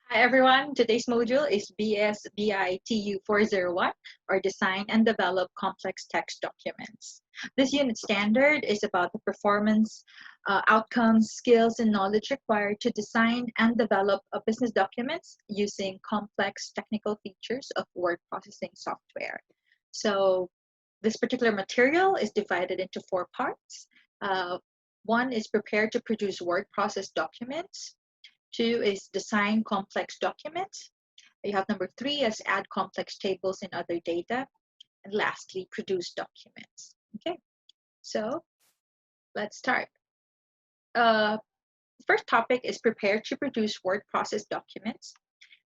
Hi everyone, today's module is BSBITU401 or Design and Develop Complex Text Documents. This unit standard is about the performance, outcomes, skills, and knowledge required to design and develop business documents using complex technical features of word processing software. So this particular material is divided into four parts. Uh, One is prepare to produce word process documents. Two is design complex documents. You have number three as add complex tables and other data. And lastly, produce documents. Okay, so let's start. Uh, First topic is prepare to produce word process documents.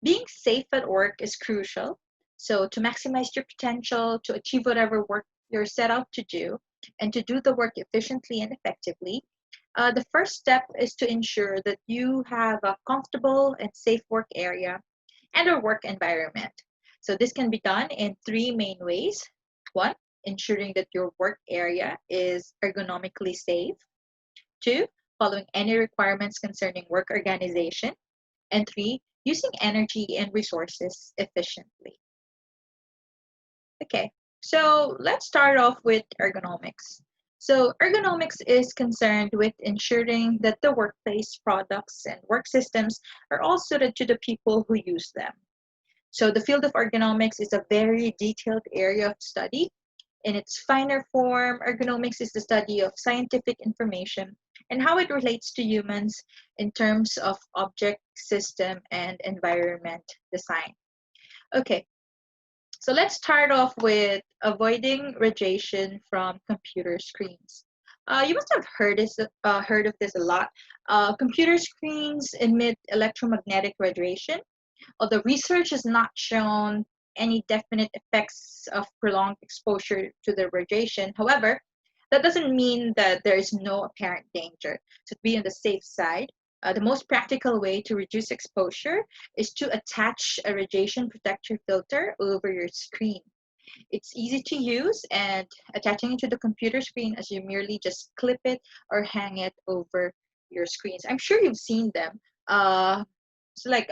Being safe at work is crucial. So to maximize your potential, to achieve whatever work you're set out to do, and to do the work efficiently and effectively, the first step is to ensure that you have a comfortable and safe work area and a work environment. So this can be done in three main ways. One, ensuring that your work area is ergonomically safe. Two, following any requirements concerning work organization. And three, using energy and resources efficiently. Okay, so let's start off with ergonomics. So ergonomics is concerned with ensuring that the workplace products and work systems are all suited to the people who use them. So the field of ergonomics is a very detailed area of study. In its finer form, ergonomics is the study of scientific information and how it relates to humans in terms of object, system, and environment design. Okay, so let's start off with avoiding radiation from computer screens. You must have heard of this a lot. Computer screens emit electromagnetic radiation. Although research has not shown any definite effects of prolonged exposure to the radiation, however, that doesn't mean that there is no apparent danger. So to be on the safe side, the most practical way to reduce exposure is to attach a radiation protector filter over your screen. It's easy to use, and attaching it to the computer screen as you merely just clip it or hang it over your screens. I'm sure you've seen them. It's like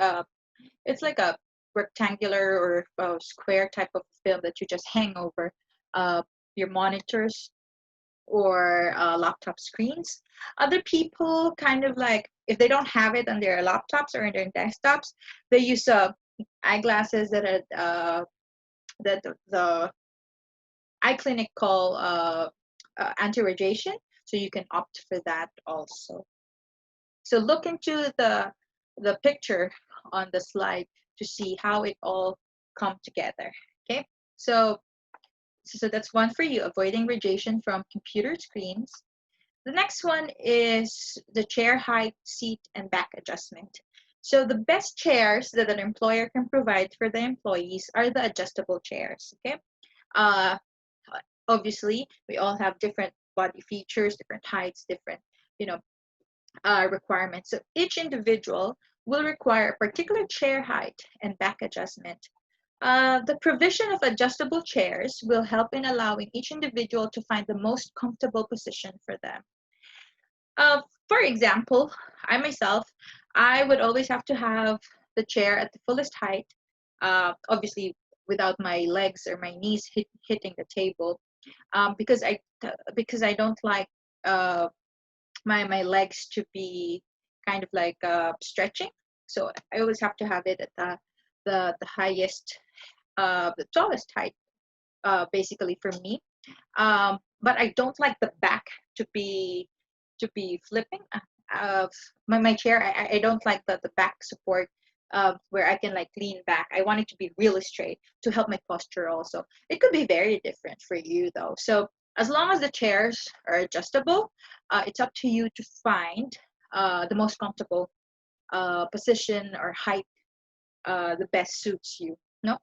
a rectangular or square type of film that you just hang over uh, your monitors or laptop screens. Other people kind of like, if they don't have it on their laptops or on their desktops, they use eyeglasses that are that the eye clinic call anti-radiation. So you can opt for that also. So look into the picture on the slide to see how it all come together. Okay, so that's one for you, avoiding radiation from computer screens. The next one is the chair height, seat, and back adjustment. So the best chairs that an employer can provide for the employees are the adjustable chairs. Okay, uh, obviously we all have different body features, different heights, different you know requirements. So each individual will require a particular chair height and back adjustment. The provision of adjustable chairs will help in allowing each individual to find the most comfortable position for them. For example, I myself, I would always have to have the chair at the fullest height, obviously without my legs or my knees hitting the table, because I don't like my legs to be kind of like stretching. So I always have to have it at the highest, the tallest height, basically for me. But I don't like the back to be flipping. My chair, I don't like the back support where I can like lean back. I want it to be really straight to help my posture also. It could be very different for you though. So as long as the chairs are adjustable, it's up to you to find the most comfortable position or height the best suits you. No,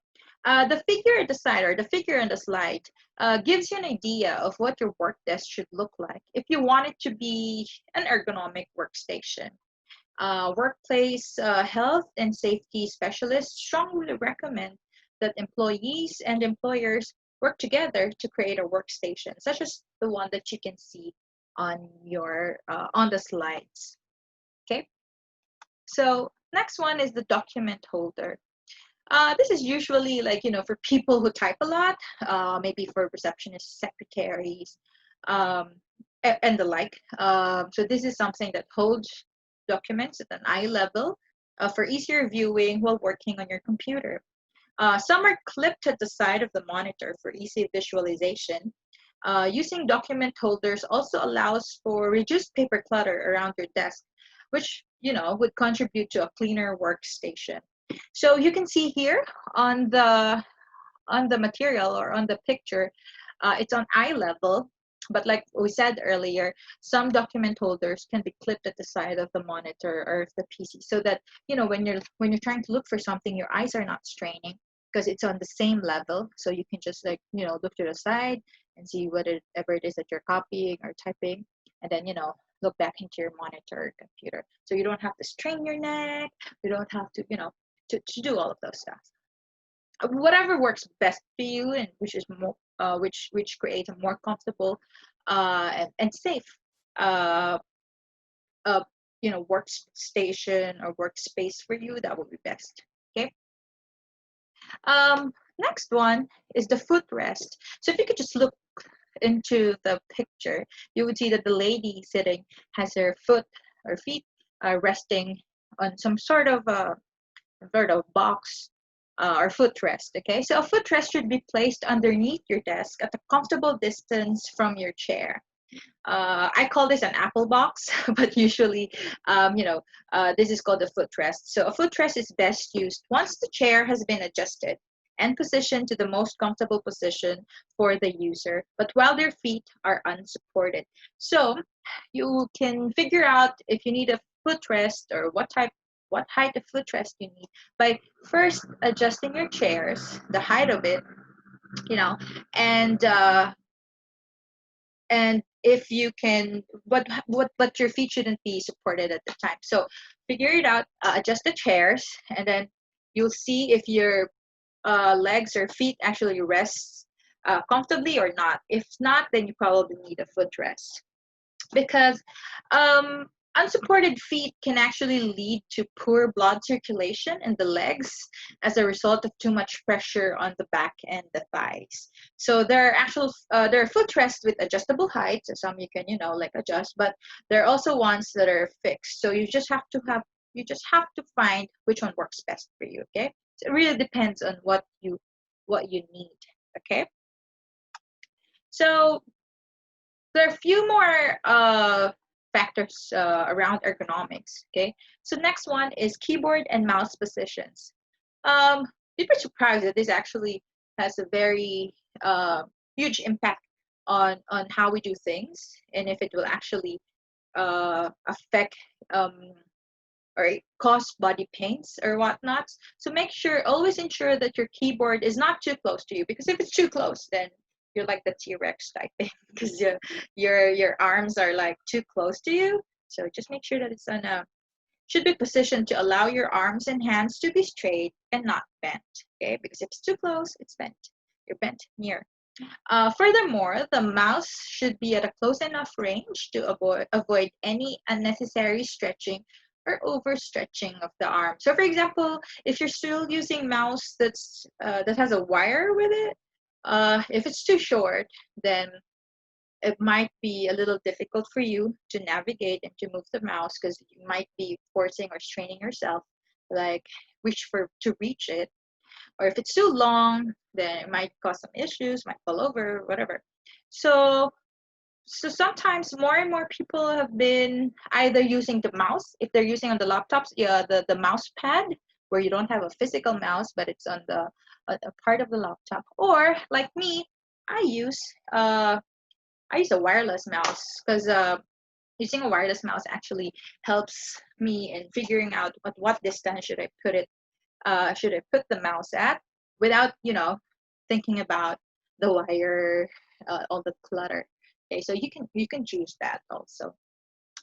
the figure at the side or the figure on the slide gives you an idea of what your work desk should look like if you want it to be an ergonomic workstation. Workplace health and safety specialists strongly recommend that employees and employers work together to create a workstation, such as the one that you can see on your on the slides. Okay. So next one is the document holder. This is usually like, for people who type a lot, maybe for receptionists, secretaries, um, and the like. So this is something that holds documents at an eye level for easier viewing while working on your computer. Some are clipped at the side of the monitor for easy visualization. Using document holders also allows for reduced paper clutter around your desk, which, would contribute to a cleaner workstation. So you can see here on the material or on the picture, it's on eye level. But like we said earlier, some document holders can be clipped at the side of the monitor or the PC, so that when you're trying to look for something, your eyes are not straining because it's on the same level. So you can just like look to the side and see whatever it is that you're copying or typing, and then look back into your monitor or computer. So you don't have to strain your neck. You don't have to to do all of those stuff. Whatever works best for you, and which is more which creates a more comfortable and safe uh, uh, workstation or workspace for you, that would be best. Okay. Next one is the footrest. So if you could just look into the picture, you would see that the lady sitting has her feet resting on some sort of box or footrest. Okay, so a footrest should be placed underneath your desk at a comfortable distance from your chair. I call this an apple box, but usually, this is called a footrest. So a footrest is best used once the chair has been adjusted and positioned to the most comfortable position for the user, but while their feet are unsupported. So you can figure out if you need a footrest or what height of footrest you need by first adjusting your chairs, the height of it, you know, and if you can, but your feet shouldn't be supported at the time. So figure it out, adjust the chairs, and then you'll see if your legs or feet actually rest comfortably or not. If not, then you probably need a footrest, because um, unsupported feet can actually lead to poor blood circulation in the legs as a result of too much pressure on the back and the thighs. So there are footrests with adjustable heights. Some you can like adjust, but there are also ones that are fixed. So you just have to find which one works best for you. Okay, so it really depends on what you need. Okay, so there are a few more factors around ergonomics. Okay, so next one is keyboard and mouse positions. People are surprised that this actually has a very huge impact on how we do things, and if it will actually affect or cause body pains or whatnot. So always ensure that your keyboard is not too close to you, because if it's too close, then you're like the T-Rex typing because your arms are like too close to you. So just make sure that it's should be positioned to allow your arms and hands to be straight and not bent. Okay, because if it's too close, it's bent. You're bent near. Furthermore, the mouse should be at a close enough range to avoid any unnecessary stretching or overstretching of the arm. So, for example, if you're still using mouse that has a wire with it, if it's too short, then it might be a little difficult for you to navigate and to move the mouse, because you might be forcing or straining yourself, like to reach it. Or if it's too long, then it might cause some issues, might fall over, whatever. So sometimes more and more people have been either using the mouse, if they're using on the laptops, yeah, the mouse pad, where you don't have a physical mouse, but it's on a part of the laptop. Or like me, I use uh, I use a wireless mouse, because using a wireless mouse actually helps me in figuring out at what distance should I put the mouse at, without thinking about the wire, all the clutter. Okay, so you can choose that also.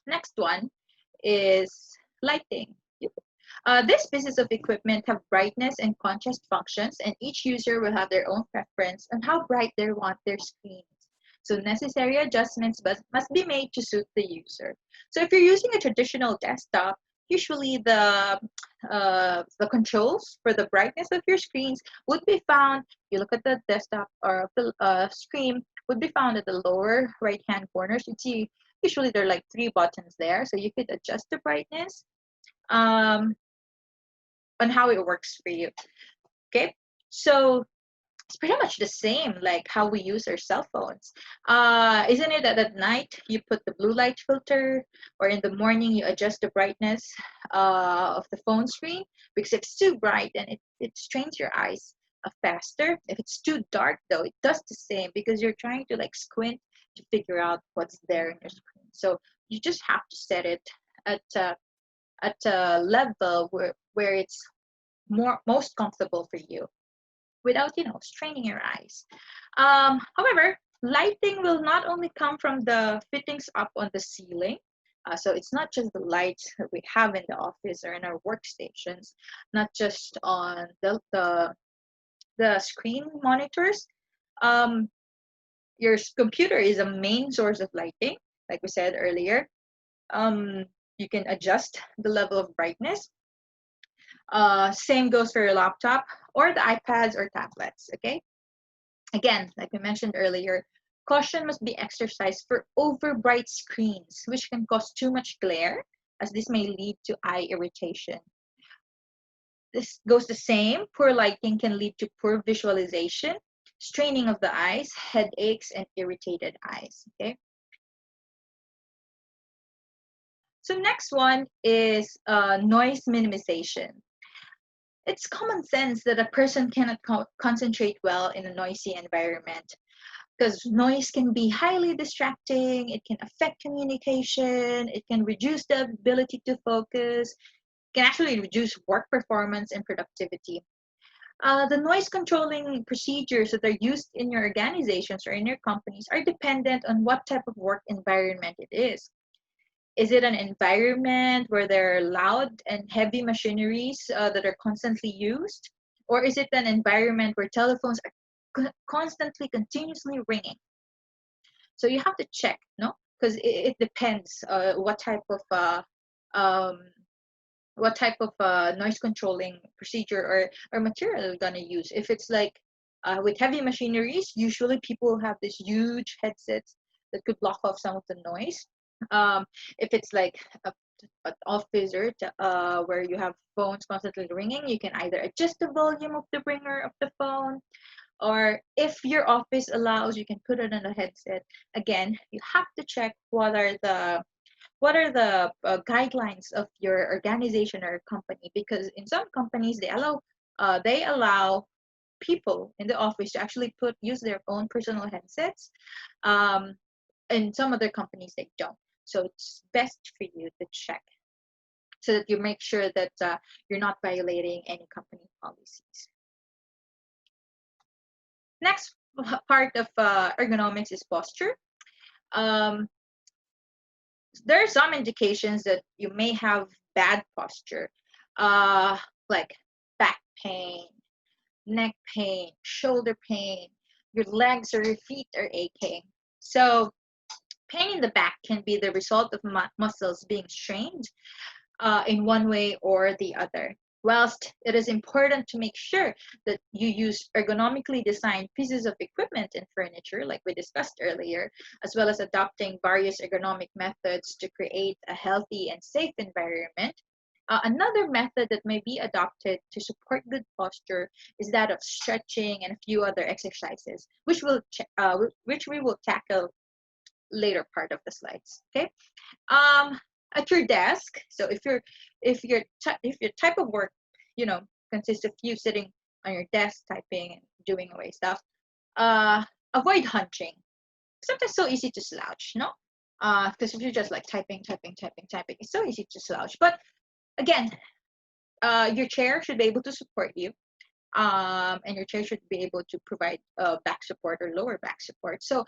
Next one is lighting. This pieces of equipment have brightness and contrast functions, and each user will have their own preference on how bright they want their screens. So necessary adjustments must be made to suit the user. So if you're using a traditional desktop, usually the controls for the brightness of your screens would be found. You look at the desktop or the screen would be found at the lower right hand corners. You'd see usually there are like three buttons there, so you could adjust the brightness um, on how it works for you. Okay, so it's pretty much the same like how we use our cell phones. Isn't it that at night you put the blue light filter, or in the morning you adjust the brightness of the phone screen? Because if it's too bright, then it strains your eyes faster. If it's too dark, though, it does the same because you're trying to like squint to figure out what's there in your screen. So you just have to set it at a level where it's most comfortable for you without straining your eyes. However, lighting will not only come from the fittings up on the ceiling. So it's not just the lights that we have in the office or in our workstations, not just on the screen monitors. Um, your computer is a main source of lighting, like we said earlier. You can adjust the level of brightness. Same goes for your laptop or the iPads or tablets, okay? Again, like we mentioned earlier, caution must be exercised for over bright screens, which can cause too much glare, as this may lead to eye irritation. This goes the same. Poor lighting can lead to poor visualization, straining of the eyes, headaches, and irritated eyes, okay? So next one is noise minimization. It's common sense that a person cannot concentrate well in a noisy environment because noise can be highly distracting, it can affect communication, it can reduce the ability to focus, it can actually reduce work performance and productivity. The noise controlling procedures that are used in your organizations or in your companies are dependent on what type of work environment it is. Is it an environment where there are loud and heavy machineries that are constantly used? Or is it an environment where telephones are constantly, continuously ringing? So you have to check, no? Because it depends um, what type of noise controlling procedure or material you're gonna use. If it's like with heavy machineries, usually people have these huge headsets that could block off some of the noise. If it's like an office or where you have phones constantly ringing, you can either adjust the volume of the ringer of the phone, or if your office allows, you can put it on a headset. Again, you have to check what are the guidelines of your organization or company, because in some companies they allow people in the office to actually use their own personal headsets. Um, and some other companies they don't. So it's best for you to check so that you make sure that you're not violating any company policies. Next part of ergonomics is posture. Um, there are some indications that you may have bad posture, uh, like back pain, neck pain, shoulder pain, your legs or your feet are aching. So pain in the back can be the result of muscles being strained in one way or the other. Whilst it is important to make sure that you use ergonomically designed pieces of equipment and furniture, like we discussed earlier, as well as adopting various ergonomic methods to create a healthy and safe environment, another method that may be adopted to support good posture is that of stretching and a few other exercises, which we will tackle later part of the slides. Okay. um at your desk, so if your type of work consists of you sitting on your desk typing and doing away stuff, uh avoid hunching. Sometimes so easy to slouch, no? Because if you're just like typing, it's so easy to slouch. But again, your chair should be able to support you, and your chair should be able to provide back support or lower back support. So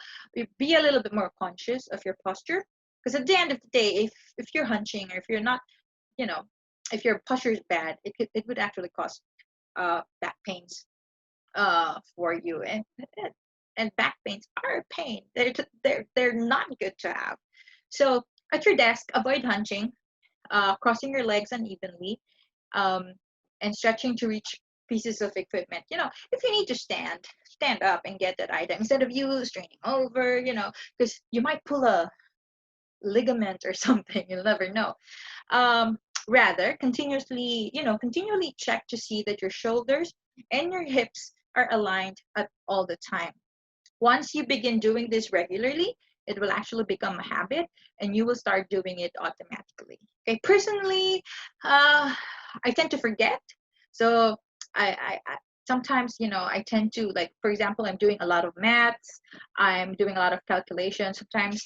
be a little bit more conscious of your posture, because at the end of the day, if you're hunching, or if you're not, you know, if your posture is bad, it would actually cause back pains for you, and back pains are a pain. They're not good to have. So at your desk, avoid hunching. crossing your legs unevenly, um, and stretching to reach pieces of equipment. If you need to stand up and get that item instead of you straining over, because you might pull a ligament or something. You'll never know. Rather, continually check to see that your shoulders and your hips are aligned at all the time. Once you begin doing this regularly, it will actually become a habit and you will start doing it automatically. Okay, personally, I tend to forget. So I sometimes, I tend to, like, for example, I'm doing a lot of maths, I'm doing a lot of calculations. Sometimes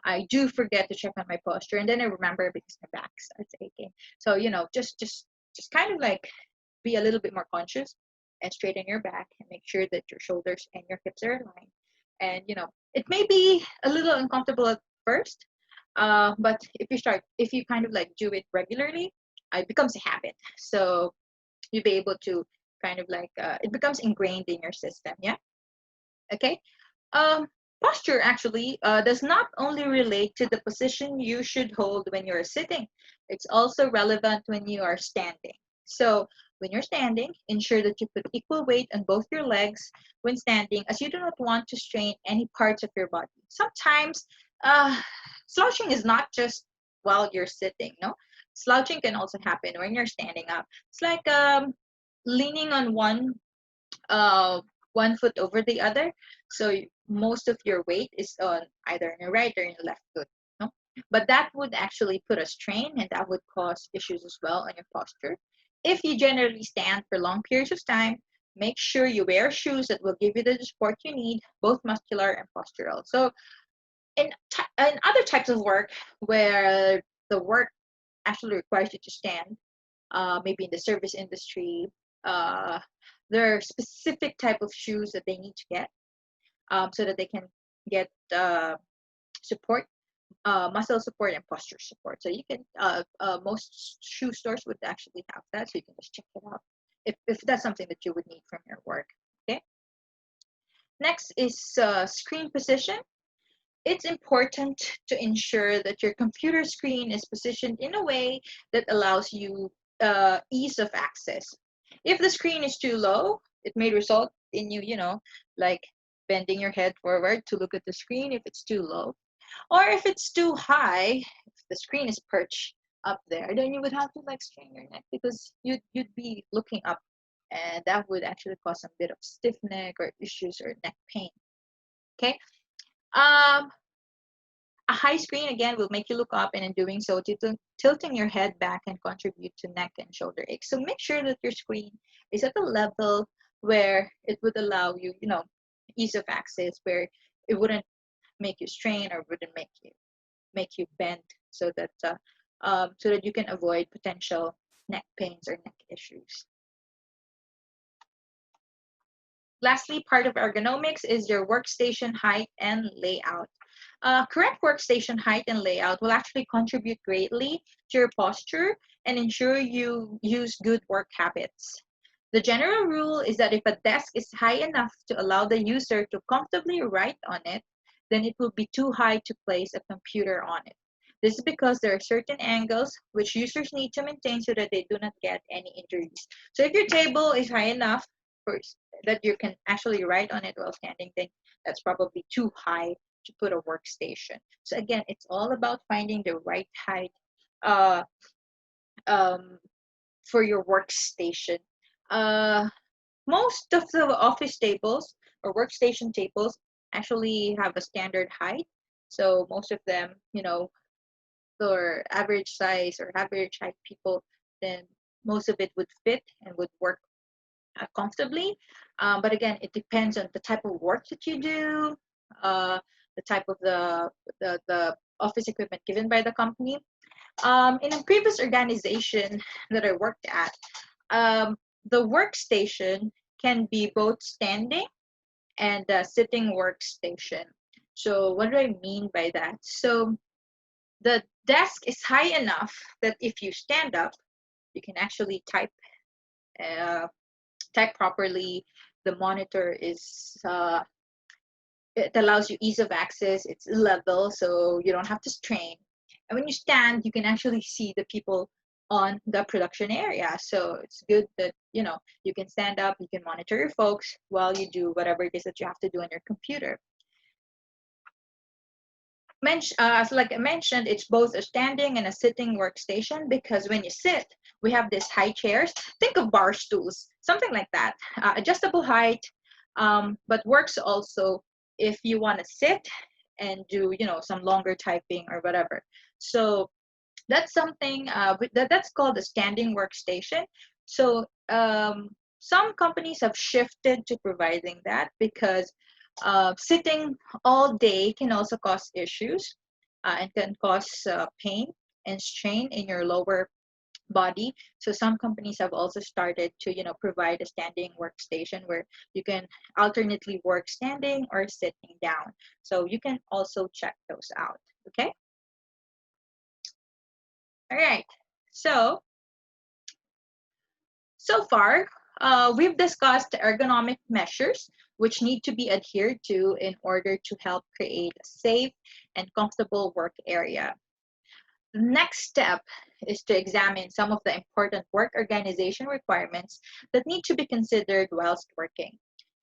I do forget to check on my posture, and then I remember because my back starts aching. So, just kind of like be a little bit more conscious and straighten your back and make sure that your shoulders and your hips are aligned. And it may be a little uncomfortable at first, but if you kind of like do it regularly, it becomes a habit. So you'll be able to kind of like it becomes ingrained in your system. Yeah. Okay. um Posture actually does not only relate to the position you should hold when you're sitting, it's also relevant when you are standing. So when you're standing, ensure that you put equal weight on both your legs when standing, as you do not want to strain any parts of your body. Sometimes uh, slouching is not just while you're sitting, no? Slouching can also happen when you're standing up. It's like leaning on uh, one foot over the other. So most of your weight is on either in your right or in your left foot. No? But that would actually put a strain and that would cause issues as well on your posture. If you generally stand for long periods of time, make sure you wear shoes that will give you the support you need, both muscular and postural. So in other types of work where the work actually requires you to stand, maybe in the service industry, uh, there are specific type of shoes that they need to get, so that they can get support, muscle support and posture support. So you can most shoe stores would actually have that, so you can just check it out if that's something that you would need from your work. Okay. Next is screen position. It's important to ensure that your computer screen is positioned in a way that allows you ease of access. If the screen is too low, it may result in you, like bending your head forward to look at the screen if it's too low. Or if it's too high, if the screen is perched up there, then you would have to like strain your neck because you'd be looking up, and that would actually cause a bit of stiff neck or issues or neck pain. Okay. Um, A high screen again will make you look up, and in doing so, tilting your head back can contribute to neck and shoulder aches. So make sure that your screen is at a level where it would allow you, ease of access, where it wouldn't make you strain or wouldn't make you bend, so that you can avoid potential neck pains or neck issues. Lastly, part of ergonomics is your workstation height and layout. Correct workstation height and layout will actually contribute greatly to your posture and ensure you use good work habits. The general rule is that if a desk is high enough to allow the user to comfortably write on it, then it will be too high to place a computer on it. This is because there are certain angles which users need to maintain so that they do not get any injuries. So if your table is high enough for, that you can actually write on it while standing, then that's probably too high to put a workstation. So again, it's all about finding the right height uh, um, for your workstation. Uh, Most of the office tables or workstation tables actually have a standard height. So most of them, for average size or average height people, then most of it would fit and would work comfortably. But again, it depends on the type of work that you do, the type of the office equipment given by the company. In a previous organization that I worked at, the workstation can be both standing and a sitting workstation. So what do I mean by that? So the desk is high enough that if you stand up, you can actually uh, type properly. The monitor is it allows you ease of access. It's level, so you don't have to strain. And when you stand, you can actually see the people on the production area. So it's good that, you know, you can stand up, you can monitor your folks while you do whatever it is that you have to do on your computer. So like I mentioned, it's both a standing and a sitting workstation, because when you sit, we have these high chairs. Think of bar stools, something like that, adjustable height, but works also if you want to sit and do, you know, some longer typing or whatever. So that's something that's called a standing workstation. So some companies have shifted to providing that, because sitting all day can also cause issues, and can cause pain and strain in your lower body. So some companies have also started to, you know, provide a standing workstation where you can alternately work standing or sitting down. So you can also check those out. Okay. All right. So far, we've discussed ergonomic measures which need to be adhered to in order to help create a safe and comfortable work area. The next step is to examine some of the important work organization requirements that need to be considered whilst working.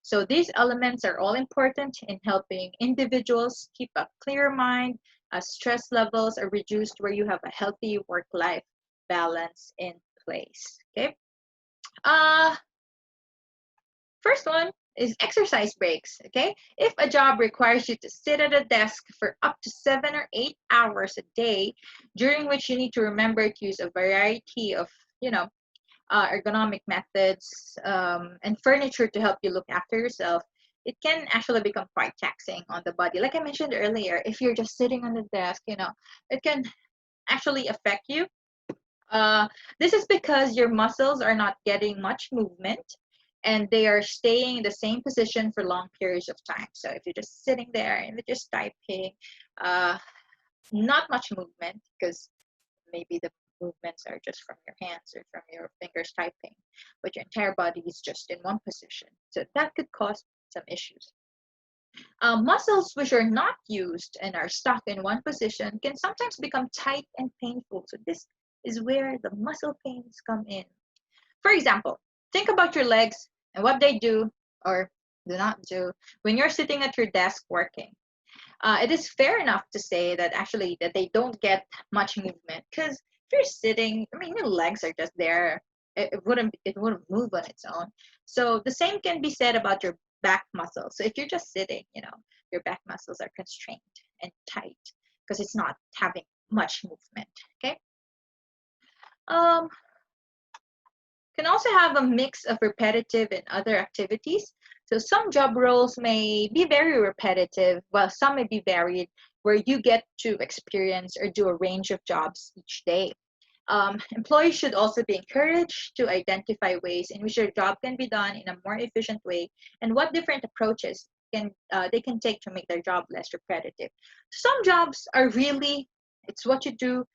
So these elements are all important in helping individuals keep a clear mind as stress levels are reduced, where you have a healthy work-life balance in place. Okay. Uh, First one is exercise breaks. Okay. If a job requires you to sit at a desk for up to 7 or 8 hours a day, during which you need to remember to use a variety of, you know, ergonomic methods and furniture to help you look after yourself, it can actually become quite taxing on the body. Like I mentioned earlier, if you're just sitting on the desk, you know, it can actually affect you. Uh, this is because your muscles are not getting much movement, and they are staying in the same position for long periods of time. So if you're just sitting there and you're just typing, uh, not much movement, because maybe the movements are just from your hands or from your fingers typing, but your entire body is just in one position. So that could cause some issues. Muscles which are not used and are stuck in one position can sometimes become tight and painful. So this is where the muscle pains come in. For example, think about your legs and what they do or do not do when you're sitting at your desk working. It is fair enough to say that actually that they don't get much movement, because if you're sitting, I mean, your legs are just there. It wouldn't move on its own. So the same can be said about your back muscles. So if you're just sitting, you know, your back muscles are constrained and tight because it's not having much movement. Okay. Um, can also have a mix of repetitive and other activities. So some job roles may be very repetitive, while some may be varied, where you get to experience or do a range of jobs each day. Employees should also be encouraged to identify ways in which their job can be done in a more efficient way, and what different approaches they can take to make their job less repetitive. Some jobs are really, it's what you do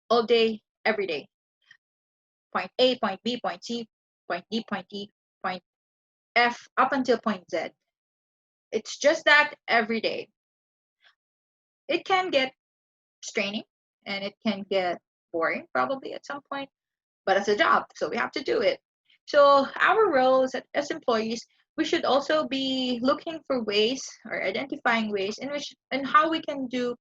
all day, every day. Point A, point B, point C, point D, point E, point F, up until point Z. It's just that every day. It can get straining and it can get boring probably at some point, but it's a job, so we have to do it. So our roles as employees, we should also be looking for ways or identifying ways in which and how we can do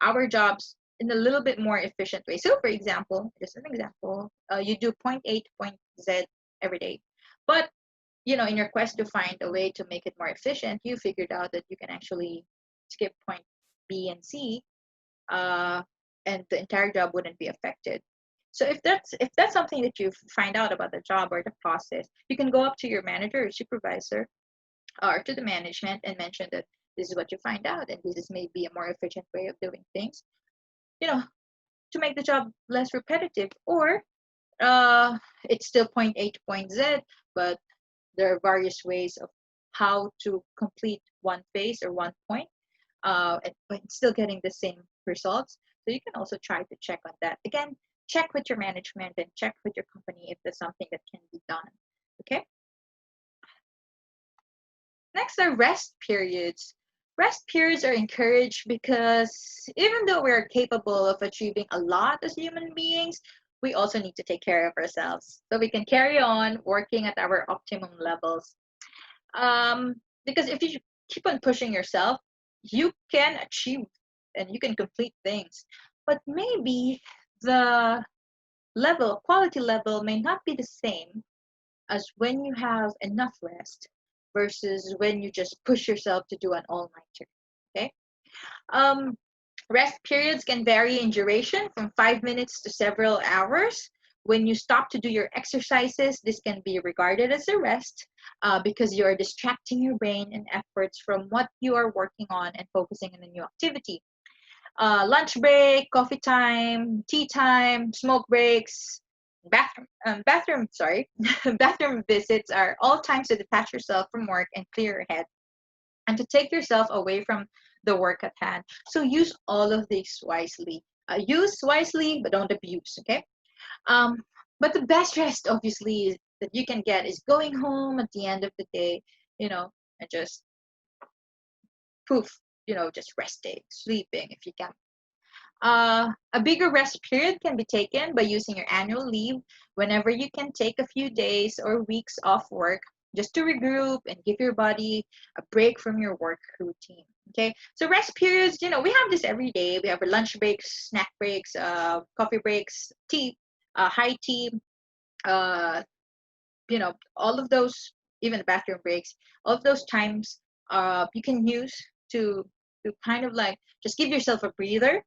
our jobs in a little bit more efficient way. So for example, just an example, you do point A to point Z every day, but you know, in your quest to find a way to make it more efficient, you figured out that you can actually skip point B and C, uh, and the entire job wouldn't be affected. So if that's something that you find out about the job or the process, you can go up to your manager or supervisor or to the management and mention that this is what you find out, and this is maybe a more efficient way of doing things. You know, to make the job less repetitive, or it's still point A to point Z, but there are various ways of how to complete one phase or one point, but still getting the same results. So you can also try to check on that. Again, check with your management and check with your company if there's something that can be done. Okay. Next are rest periods. Rest periods are encouraged because even though we're capable of achieving a lot as human beings, we also need to take care of ourselves so we can carry on working at our optimum levels. Um, because if you keep on pushing yourself, you can achieve and you can complete things. But maybe the quality level may not be the same as when you have enough rest versus when you just push yourself to do an all-nighter. Okay. Um, Rest periods can vary in duration from 5 minutes to several hours. When you stop to do your exercises, this can be regarded as a rest because you are distracting your brain and efforts from what you are working on and focusing on a new activity. Lunch break, coffee time, tea time, smoke breaks, bathroom visits are all times to detach yourself from work and clear your head and to take yourself away from the work at hand. So use all of these wisely. Use wisely, but don't abuse. Okay. Um, but the best rest, obviously, that you can get is going home at the end of the day, and just poof, just resting, sleeping if you can. A bigger rest period can be taken by using your annual leave whenever you can take a few days or weeks off work just to regroup and give your body a break from your work routine. Okay, so rest periods, we have this every day. We have our lunch breaks, snack breaks, coffee breaks, tea, high tea, uh, all of those, even the bathroom breaks, all of those times you can use to kind of like just give yourself a breather.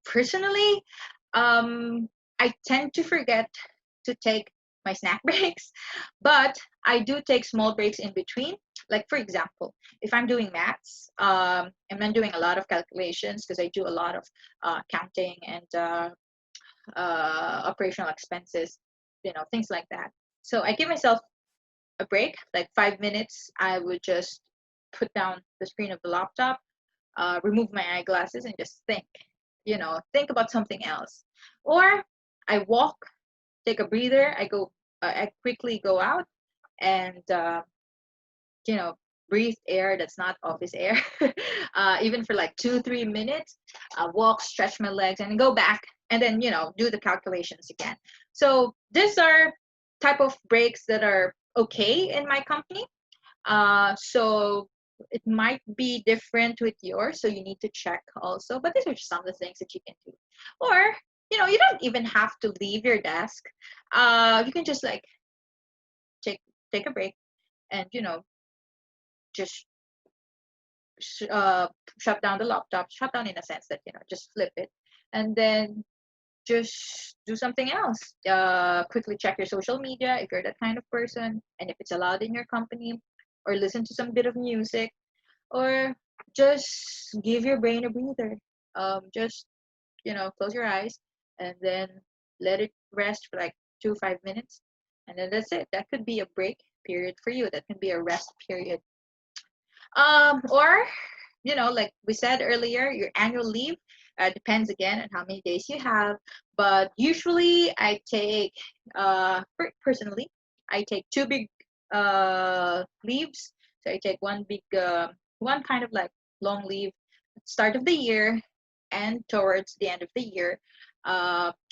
Personally, I tend to forget to take my snack breaks, but I do take small breaks in between. Like for example, if I'm doing maths, and I'm doing a lot of calculations because I do a lot of counting and operational expenses, things like that. So I give myself a break, like 5 minutes. I would just put down the screen of the laptop, remove my eyeglasses, and just think. Think about something else. Or I walk, take a breather. I quickly go out and you know breathe air that's not office air. Even for like 2 3 minutes, walk, stretch my legs, and go back, and then do the calculations again. So these are type of breaks that are okay in my company. So it might be different with yours, so you need to check also. But these are just some of the things that you can do. Or you don't even have to leave your desk. You can just like take a break and just uh, shut down the laptop. Shut down in a sense that just flip it, and then just do something else. Quickly check your social media if you're that kind of person, and if it's allowed in your company, or listen to some bit of music, or just give your brain a breather. Just close your eyes and then let it rest for like 2 5 minutes, and then that's it. That could be a break period for you. That can be a rest period. Or like we said earlier, your annual leave depends again on how many days you have. But usually, I take personally, I take two big leaves. So I take one kind of like long leave at the start of the year and towards the end of the year,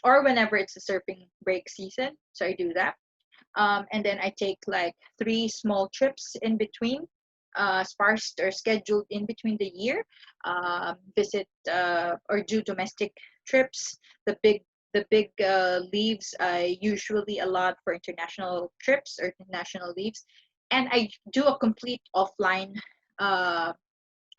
or whenever it's a surfing break season. So I do that. And then I take like 3 small trips in between, sparsed or scheduled in between the year. Visit or do domestic trips. The big leaves I usually allot for international trips or international leaves, and I do a complete offline. Uh,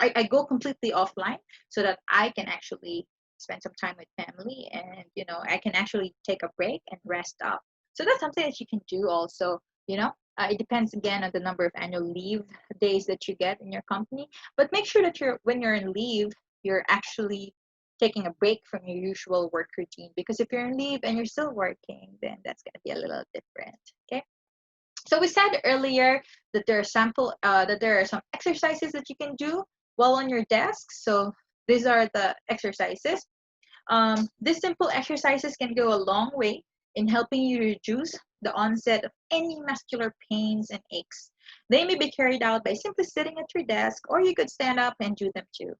I go completely offline so that I can actually spend some time with family, and I can actually take a break and rest up. So that's something that you can do also. It depends again on the number of annual leave days that you get in your company, but make sure that when you're in leave, you're actually taking a break from your usual work routine, because if you're in leave and you're still working, then that's going to be a little different. Okay. So we said earlier that there are some exercises that you can do while on your desk. So these are the exercises. These simple exercises can go a long way in helping you reduce the onset of any muscular pains and aches. They may be carried out by simply sitting at your desk, or you could stand up and do them too.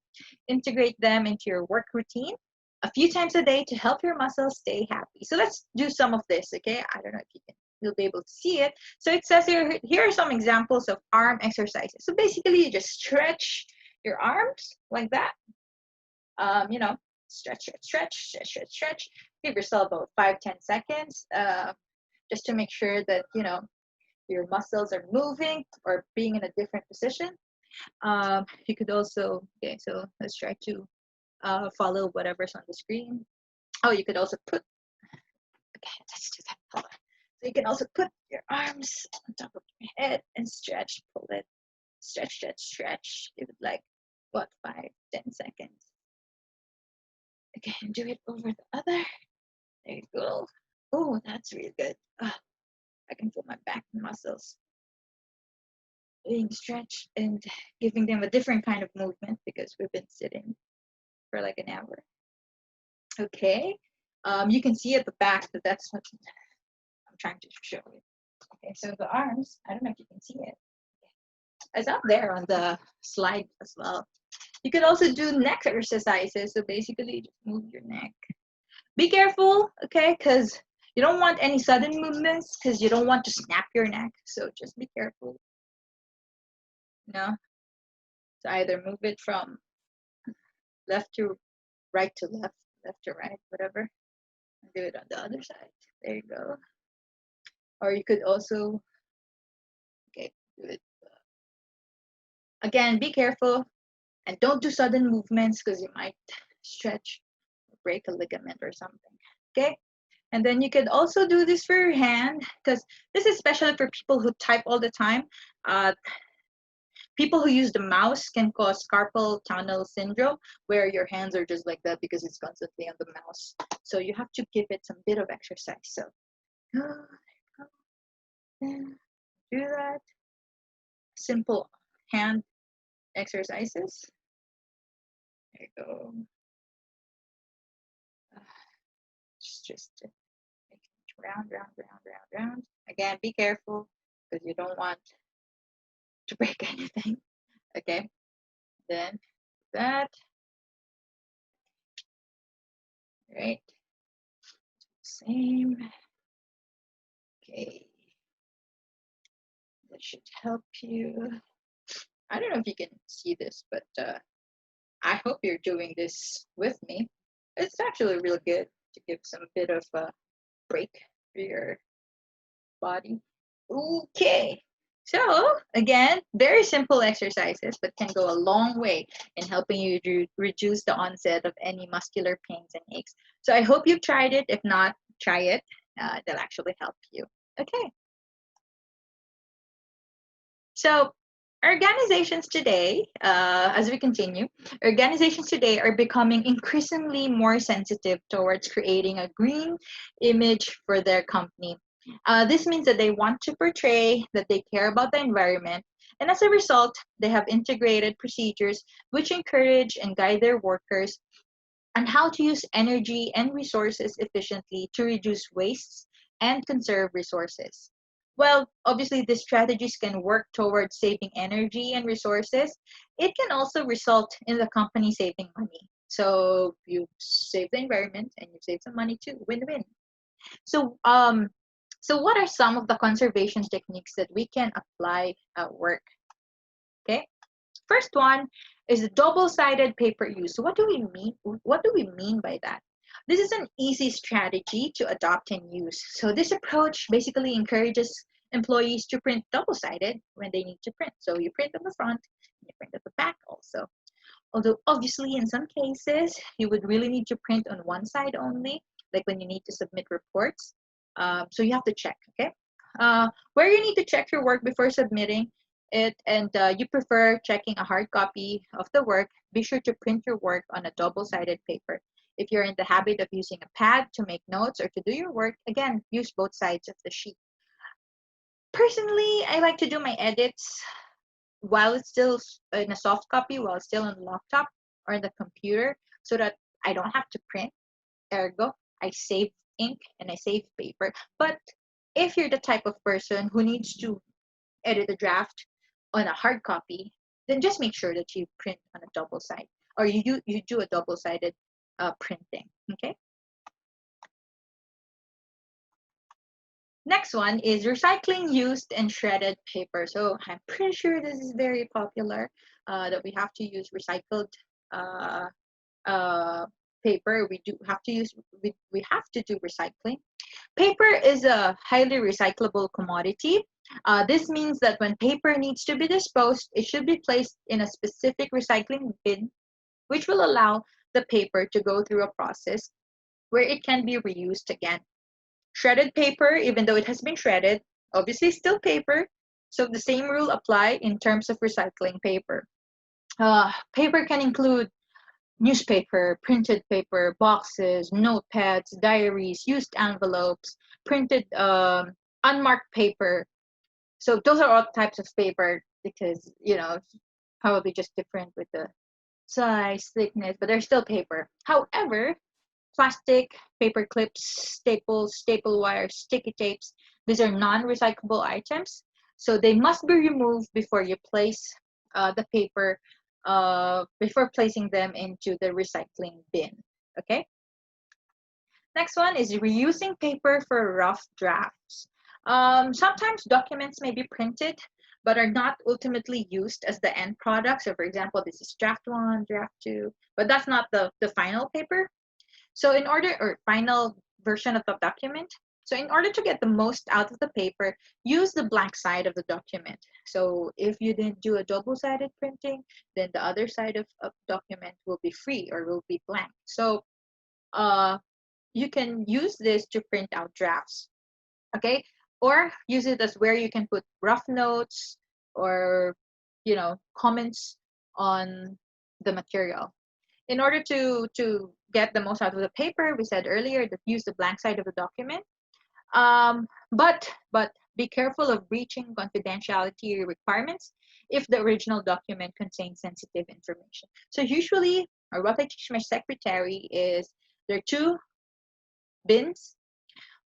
Integrate them into your work routine a few times a day to help your muscles stay happy. So let's do some of this, okay? I don't know if you'll be able to see it. So it says here are some examples of arm exercises. So basically, you just stretch your arms like that. You know, stretch, stretch, stretch, stretch, stretch, stretch. Give yourself about 5-10 seconds, just to make sure that your muscles are moving or being in a different position. You could also, okay, so let's try to follow whatever's on the screen. Oh, you could also put, okay, let's do that. Hold on. So you can also put your arms on top of your head and stretch, pull it, stretch, stretch, stretch. Give it like, what, 5-10 seconds. Okay, and do it over the other. There you go. Oh, that's really good. Oh, I can feel my back muscles being stretched and giving them a different kind of movement because we've been sitting for like an hour. Okay, you can see at the back that that's what I'm trying to show you. Okay, so the arms, I don't know if you can see it. It's up there on the slide as well. You could also do neck exercises. So basically, just move your neck. Be careful, okay, because you don't want any sudden movements because you don't want to snap your neck. So just be careful. So either move it from left to right to left, left to right, whatever. And do it on the other side. There you go. Or you could also, okay, do it. Again, be careful and don't do sudden movements because you might stretch or break a ligament or something. Okay. And then you could also do this for your hand because this is especially for people who type all the time. People who use the mouse can cause carpal tunnel syndrome, where your hands are just like that because it's constantly on the mouse. So you have to give it some bit of exercise. So do that. Simple hand exercises. There you go. Just round, round, round, round, round. Again, be careful because you don't want to break anything. Okay. Then that. Right. Same. Okay. That should help you. I don't know if you can see this, but I hope you're doing this with me. It's actually really good to give some bit of a break for your body. Okay. So again, very simple exercises, but can go a long way in helping you reduce the onset of any muscular pains and aches. So I hope you've tried it. If not, try it. They'll actually help you. Okay. So organizations today, as we continue, organizations today are becoming increasingly more sensitive towards creating a green image for their company. This means that they want to portray that they care about the environment, and as a result, they have integrated procedures which encourage and guide their workers on how to use energy and resources efficiently to reduce wastes and conserve resources. Well, obviously, these strategies can work towards saving energy and resources. It can also result in the company saving money. So you save the environment and you save some money too. Win-win. So, what are some of the conservation techniques that we can apply at work? Okay. First one is the double-sided paper use. So what do we mean? What do we mean by that? This is an easy strategy to adopt and use. So this approach basically encourages employees to print double-sided when they need to print. So you print on the front and you print at the back also. Although obviously in some cases, you would really need to print on one side only, like when you need to submit reports. So you have to check, okay? Where you need to check your work before submitting it, and you prefer checking a hard copy of the work, be sure to print your work on a double-sided paper. If you're in the habit of using a pad to make notes or to do your work, again, use both sides of the sheet. Personally, I like to do my edits while it's still in a soft copy, while it's still on the laptop or in the computer, so that I don't have to print. Ergo, I save ink and I save paper. But if you're the type of person who needs to edit a draft on a hard copy, then just make sure that you print on a double side, or you do a double-sided printing. Okay. Next one is recycling used and shredded paper. So I'm pretty sure this is very popular, that we have to use recycled uh, uh, paper. We have to do recycling. Paper is a highly recyclable commodity. This means that when paper needs to be disposed, it should be placed in a specific recycling bin, which will allow the paper to go through a process where it can be reused again. Shredded paper, even though it has been shredded, obviously still paper, so the same rule apply in terms of recycling paper. Paper can include newspaper, printed paper, boxes, notepads, diaries, used envelopes, printed unmarked paper. So those are all types of paper because, it's probably just different with the size, thickness, but they're still paper. However, plastic, paper clips, staples, staple wires, sticky tapes, these are non-recyclable items. So they must be removed before you place the paper, before placing them into the recycling bin. Okay. Next one is reusing paper for rough drafts. Sometimes documents may be printed but are not ultimately used as the end product. So for example, this is draft one, draft two, but that's not the final paper. So or final version of the document. So in order to get the most out of the paper, use the blank side of the document. So if you didn't do a double-sided printing, then the other side of document will be free or will be blank. So you can use this to print out drafts, okay? Or use it as where you can put rough notes or, comments on the material. In order to get the most out of the paper, we said earlier that use the blank side of the document. But be careful of breaching confidentiality requirements if the original document contains sensitive information. So usually, or what I teach my secretary is there are two bins.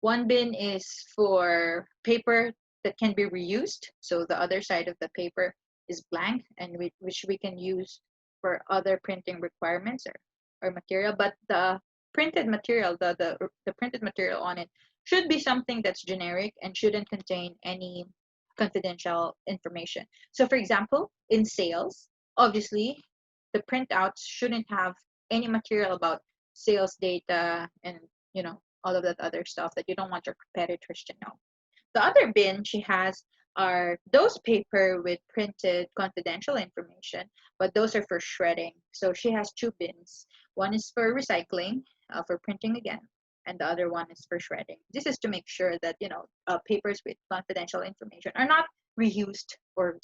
One bin is for paper that can be reused. So the other side of the paper is blank, and which we can use for other printing requirements or material. But the printed material, the printed material on it should be something that's generic and shouldn't contain any confidential information. So for example, in sales, obviously the printouts shouldn't have any material about sales data and all of that other stuff that you don't want your competitors to know. The other bin she has are those paper with printed confidential information, but those are for shredding. So she has two bins. One is for recycling, for printing again, and the other one is for shredding. This is to make sure that papers with confidential information are not reused or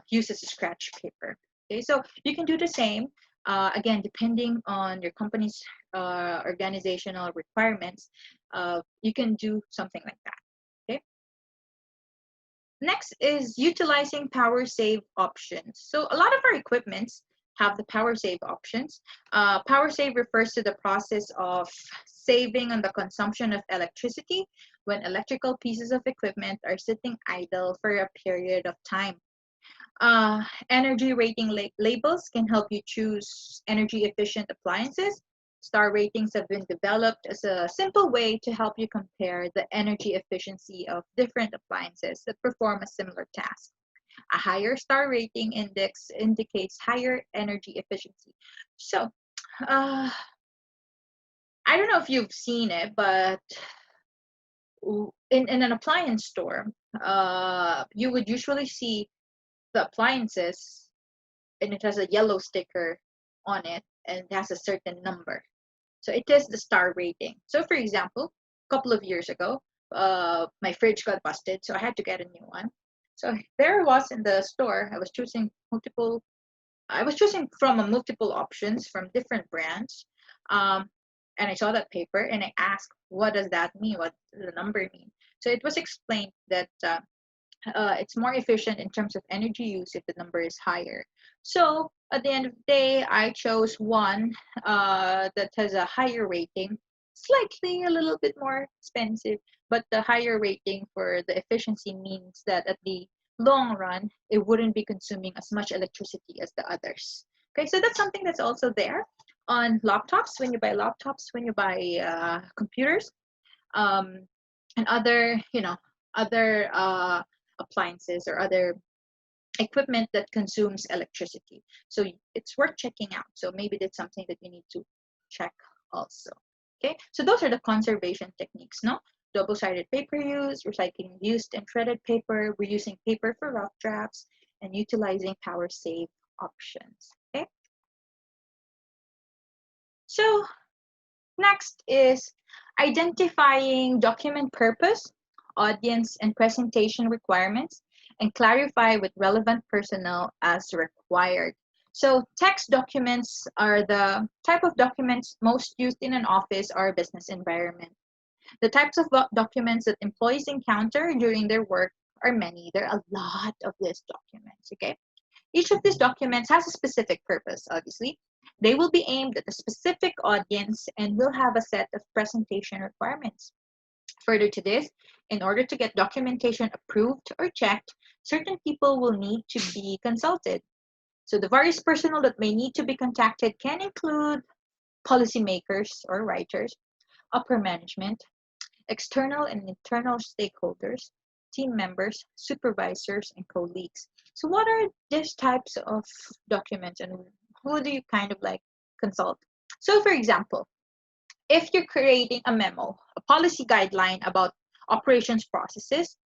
used as a scratch paper. Okay, so you can do the same. Again, depending on your company's organizational requirements, you can do something like that. Okay. Next is utilizing power save options. So a lot of our equipments have the power save options. Power save refers to the process of saving on the consumption of electricity when electrical pieces of equipment are sitting idle for a period of time. Energy rating labels can help you choose energy efficient appliances. Star ratings have been developed as a simple way to help you compare the energy efficiency of different appliances that perform a similar task. A higher star rating index indicates higher energy efficiency. So, I don't know if you've seen it, but in an appliance store, you would usually see the appliances and it has a yellow sticker on it and it has a certain number. So it is the star rating. So for example, a couple of years ago, my fridge got busted, so I had to get a new one. So there I was in the store. I was choosing from a multiple options from different brands. And I saw that paper and I asked, what does that mean? What does the number mean? So it was explained that it's more efficient in terms of energy use if the number is higher. So at the end of the day, I chose one that has a higher rating slightly a little bit more expensive, but the higher rating for the efficiency means that at the long run, it wouldn't be consuming as much electricity as the others. Okay, so that's something that's also there on laptops, when you buy computers, um, and other, other appliances or other equipment that consumes electricity. So it's worth checking out. So maybe that's something that you need to check also. Okay, so those are the conservation techniques, no? Double-sided paper use, recycling used and shredded paper, reusing paper for rough drafts, and utilizing power save options. Okay, so next is identifying document purpose, audience, and presentation requirements, and clarify with relevant personnel as required. So text documents are the type of documents most used in an office or business environment. The types of documents that employees encounter during their work are many. There are a lot of these documents, okay? Each of these documents has a specific purpose, obviously. They will be aimed at a specific audience and will have a set of presentation requirements. Further to this, in order to get documentation approved or checked, certain people will need to be consulted. So the various personnel that may need to be contacted can include policymakers or writers, upper management, external and internal stakeholders, team members, supervisors, and colleagues. So what are these types of documents and who do you kind of like consult? So for example, if you're creating a memo, a policy guideline about operations processes,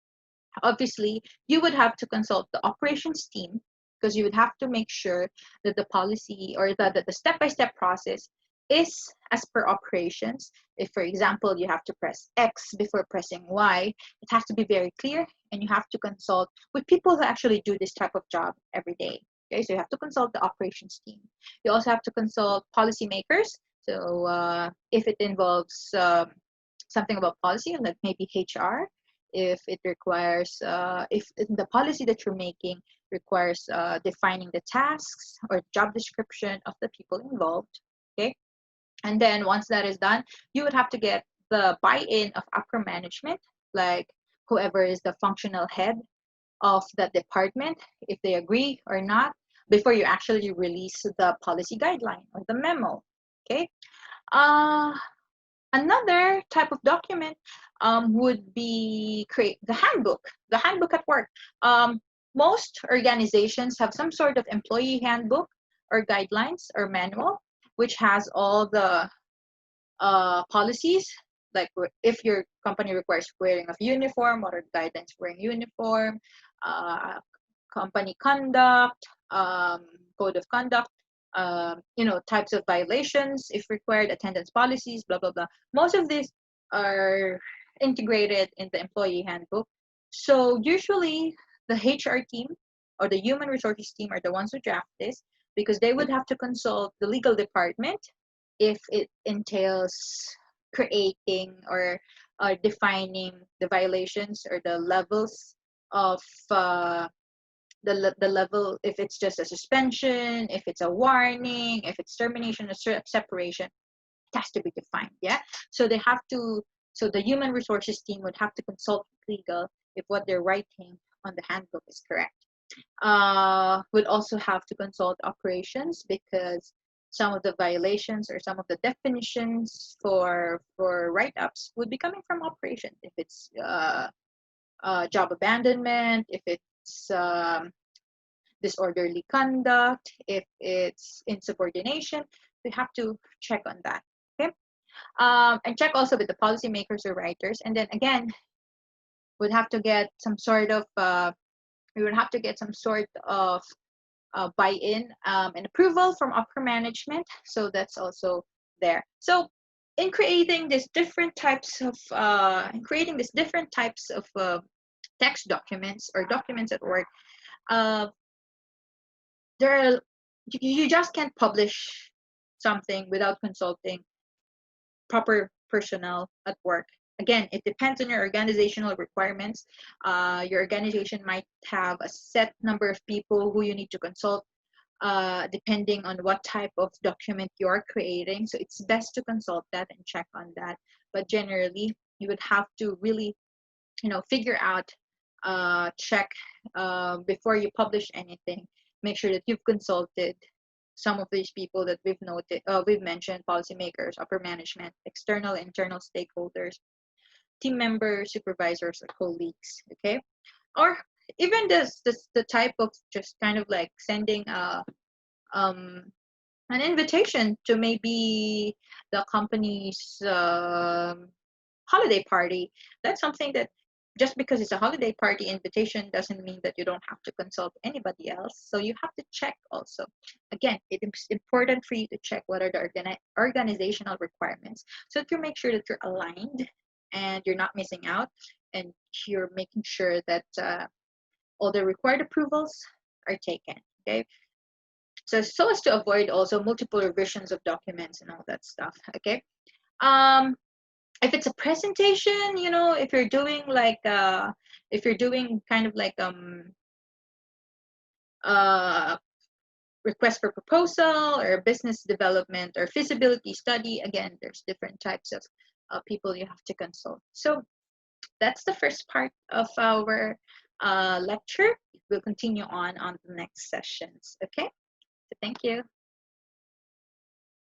obviously you would have to consult the operations team because you would have to make sure that the policy or the step-by-step process is as per operations. If, for example, you have to press X before pressing Y, it has to be very clear, and you have to consult with people who actually do this type of job every day. Okay, so you have to consult the operations team. You also have to consult policymakers. So if it involves something about policy, like maybe HR, if it requires, if the policy that you're making requires defining the tasks or job description of the people involved, okay? And then once that is done, you would have to get the buy-in of upper management, like whoever is the functional head of that department, if they agree or not, before you actually release the policy guideline or the memo, okay? Uh, Another type of document would be create the handbook at work. Most organizations have some sort of employee handbook or guidelines or manual, which has all the policies, like if your company requires wearing of uniform, what are the guidelines for wearing uniform, uh, company conduct, code of conduct, types of violations, if required, attendance policies, blah, blah, blah. Most of these are integrated in the employee handbook. So usually the HR team or the human resources team are the ones who draft this because they would have to consult the legal department if it entails creating or defining the violations or the levels of the level, if it's just a suspension, if it's a warning, if it's termination or separation, it has to be defined. Yeah, so they have to, so the human resources team would have to consult legal if what they're writing on the handbook is correct. Would also have to consult operations because some of the violations or some of the definitions for write-ups would be coming from operations. If it's job abandonment, if it's disorderly conduct, if it's insubordination, we have to check on that. Okay, and check also with the policymakers or writers. And then again, would have to get some sort of we would have to get some sort of buy-in and approval from upper management. So that's also there. So in creating these different types of text documents or documents at work, there are, you just can't publish something without consulting proper personnel at work. Again, it depends on your organizational requirements. Your organization might have a set number of people who you need to consult depending on what type of document you're creating. So it's best to consult that and check on that. But generally, you would have to really, figure out, check before you publish anything. Make sure that you've consulted some of these people that we've mentioned: policymakers, upper management, external, internal stakeholders, team members, supervisors, or colleagues. Okay, or even the type of just kind of like sending um, an invitation to maybe the company's holiday party. That's something that, just because it's a holiday party invitation doesn't mean that you don't have to consult anybody else. So you have to check also. Again, it's important for you to check what are the organizational requirements, so that you make sure that you're aligned and you're not missing out, and you're making sure that all the required approvals are taken. Okay, so as to avoid also multiple revisions of documents and all that stuff. Okay, um if it's a presentation, if you're doing like if you're doing kind of like uh request for proposal or business development or feasibility study, again, there's different types of people you have to consult. So that's the first part of our lecture. We'll continue on the next sessions. Okay, so thank you.